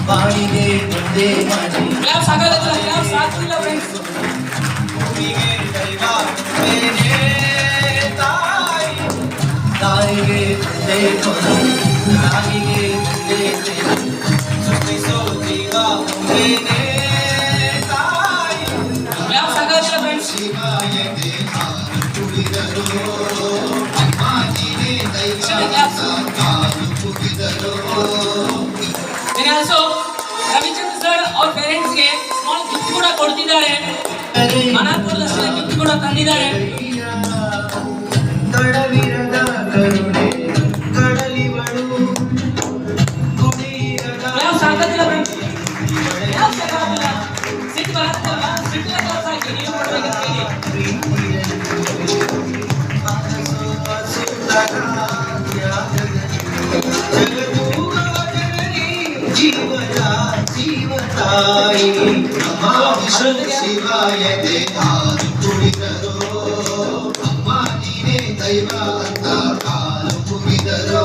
ಬಾಡಿಗೆ ಒಂದೇ ಮಾಡಿ ಕ್ಲಾಸ್ ಆಗಲ್ಲ ಕ್ಲಾಸ್ ಆಗ್ತಿಲ್ಲ ಫ್ರೆಂಡ್ಸ್ ಭೂಮಿಗೆ ದೈವ ಒಂದೇನೆ ತಾಯಿ ತಾಯಿಗೆ ಒಂದೇ ಕೊನೆ ತಾಯಿಗೆ ಒಂದೇ ಸೃಷ್ಟಿಸೋ ಜೀವ ಒಂದೇನೆ ತಾಯಿ ಕ್ಲಾಸ್ ಆಗಲ್ಲ ಫ್ರೆಂಡ್ಸ್ ಶಿವಾಯ ದೇಹ ಕುಡಿದರು ಅಮ್ಮ ನೀನೇ ದೈವ ಕಾಲು ಕುಡಿದರು. And also ರವಿಚಂದ್ರ ಸರ್ ಅವ್ರ ಪೇರೆಂಟ್ಸ್ ಗೆ ಸ್ಮಾಲ್ ಗಿಫ್ಟ್ ಕೂಡ ಕೊಡ್ತಿದ್ದಾರೆ. ಮನಾಪುರದಷ್ಟು ಗಿಫ್ಟ್ ಕೂಡ ತಂದಿದ್ದಾರೆ. ಕಡವಿರದ ಕರುಣೆ ಕಡಲಿವಳು ಕುಡಿರದ ಯಾವ ಸಾಕಾಗಿಲ್ಲ ಫ್ರೆಂಡ್ಸ್ ಯಾವ ಸಾಕಾಗಿಲ್ಲ ಸಿಟ್ಟು ಬರುತ್ತಲ್ಲ ಸಿಟ್ಟು ಕೆಲಸ ಆಗಿ ನೀವು ಕೊಡಬೇಕಂತ ಜೀವತಾಯಿ ಶಿವಾಯ ದೇಹಾರು ಕುಡಿದರು ಅಮ್ಮ ನೀನೇ ದೈವ ಅಂತ ಕಾಲು ಕುಡಿದರು.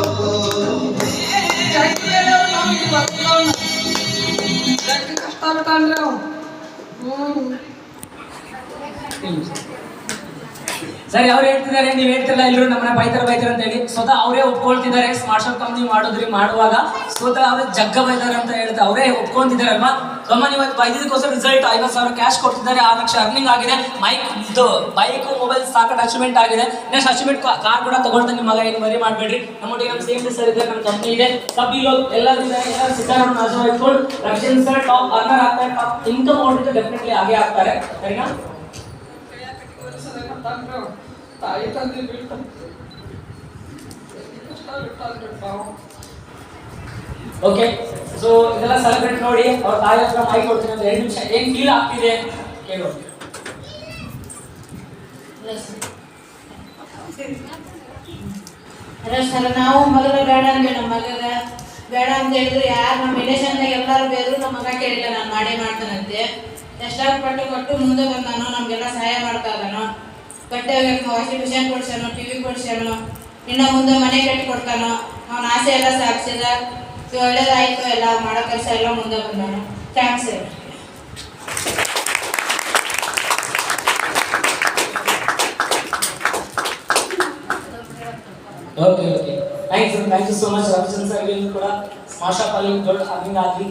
ಸರಿ ಅವ್ರು ಹೇಳ್ತಿದ್ದಾರೆ ನೀವು ಹೇಳ್ತಿಲ್ಲ ಎಲ್ಲರೂ ನಮ್ಮನ್ನ ಬೈತಾರೆ ಅಂತ ಹೇಳಿ ಸ್ವತಃ ಅವರೇ ಒಪ್ಕೊಳ್ತಿದ್ದಾರೆ. ಸ್ಮಾರ್ಟ್ ಶಾಪ್ ಕಂಪ್ನಿ ಮಾಡುವಾಗ ಸ್ವತಃ ಅವರೇ ಜಗ್ಗ ಬೈತಾರೆ ಅಂತ ಹೇಳ್ತಾರೆ. ಅವರೇ ಒಪ್ಕೊಂತಿದ್ದಾರೆ ಅಲ್ವಾ. ಕಂಪನಿ ಇವತ್ತು ಬೈದಿದ್ದಕ್ಕೋಸ್ಕರ ರಿಸಲ್ಟ್ 50,000 ಕ್ಯಾಶ್ ಕೊಡ್ತಿದ್ದಾರೆ. 6 ಲಕ್ಷ ಅರ್ನಿಂಗ್ ಆಗಿದೆ. ಬೈಕ್ ಮೊಬೈಲ್ ಸಾಕಷ್ಟು ಅಚೀವ್ಮೆಂಟ್ ಆಗಿದೆ. ನೆಕ್ಸ್ಟ್ ಅಚೀವ್ಮೆಂಟ್ ಕಾರ್ ಕೂಡ ತಗೊಳ್ತಾನೆ ನಿಮ್ಮ ಮಗ, ಏನು ವರಿ ಮಾಡಬೇಡ್ರಿ. ನಮ್ಮೊಟ್ಟಿಗೆ ನಮ್ಮ ಸೇಮ್ ಸರ್ ಇದೆ, ನಮ್ಮ ಕಂಪ್ನಿ ಇದೆ. ಸಬ್ ಲೋಗ್ ಎಲ್ಲರೂ ಇದ್ದಾರೆ. ಎಲ್ಲರೂ ಸಿದ್ಧಾರಣ ನಾಜು ಇಟ್ಕೊಂಡು ರಕ್ಷನ್ ಸರ್ ಟಾಪ್ ಅರ್ನರ್ ಆಗ್ತಾರೆ. ಟಾಪ್ ಇನ್ಕಮ್ ಓಡಿದ್ರೆ ಡೆಫಿನೆಟ್ಲಿ ಆಗೇ ಆಗ್ತಾರೆ. ಸರಿನಾ? ತಾಯಿ ತಂದೆ ಬಿಟ್ಟು ಓಕೆ. ಸೊ ಇದೆಲ್ಲ ಸೆಲೆಬ್ರೇಟ್ ನೋಡಿ ಅವ್ರ ತಾಯಿ ಹತ್ರ ಮೈ ಕೊಡ್ತೀನಿ ಅಂತ 2 ನಿಮಿಷ ಏನ್ ಫೀಲ್ ಆಗ್ತಿದೆ ಕೇಳೋ. ಅದೇ ಸರ್ ನಾವು ಮಗನ ಬೇಡ ಅಂದ್ವಿ. ನಮ್ಮ ಮಗನ ಬೇಡ ಅಂತ ಹೇಳಿದ್ರು ಯಾರು ನಮ್ಮ ರಿಲೇಷನ್ದಾಗ ಎಲ್ಲರೂ ಬೇರು. ನಮ್ಮ ಮಗ ಕೇಳಿಲ್ಲ ನಾನು ಮಾಡ್ತಾನಂತೆ. ಎಷ್ಟಾದ್ರು ಪಟ್ಟು ಕೊಟ್ಟು ಮುಂದೆ ಬಂದಾನು, ನಮಗೆಲ್ಲ ಸಹಾಯ ಮಾಡ್ತಾ ಇದ್ದಾನು. ಬಟ್ಟೆ ವಾಷಿಂಗ್ ಮಿಷನ್ ಕೊಡ್ಸಾನು, ಟಿವಿ ಕೊಡ್ಸಾನು, ಇನ್ನು ಮುಂದೆ ಮನೆ ಕಟ್ಟಿ ಕೊಡ್ತಾನು. ಅವನ ಆಸೆ ಎಲ್ಲ ಸಾಧಿಸಿದ. ಒಳ್ಳೇದಾಯ್ತು, ಎಲ್ಲ ಮಾಡೋ ಕೆಲಸ ಎಲ್ಲ ಮುಂದೆ ಬಂದಾನು. Thanks. Okay thank you so much Ravichandra sir ಕೂಡ ಸ್ಮಾರ್ಟ್ ಶಾಪ್ ಅಲ್ಲಿ ದೊಡ್ಡ ಅರ್ನಿಂಗ್ ಆಗಲಿ.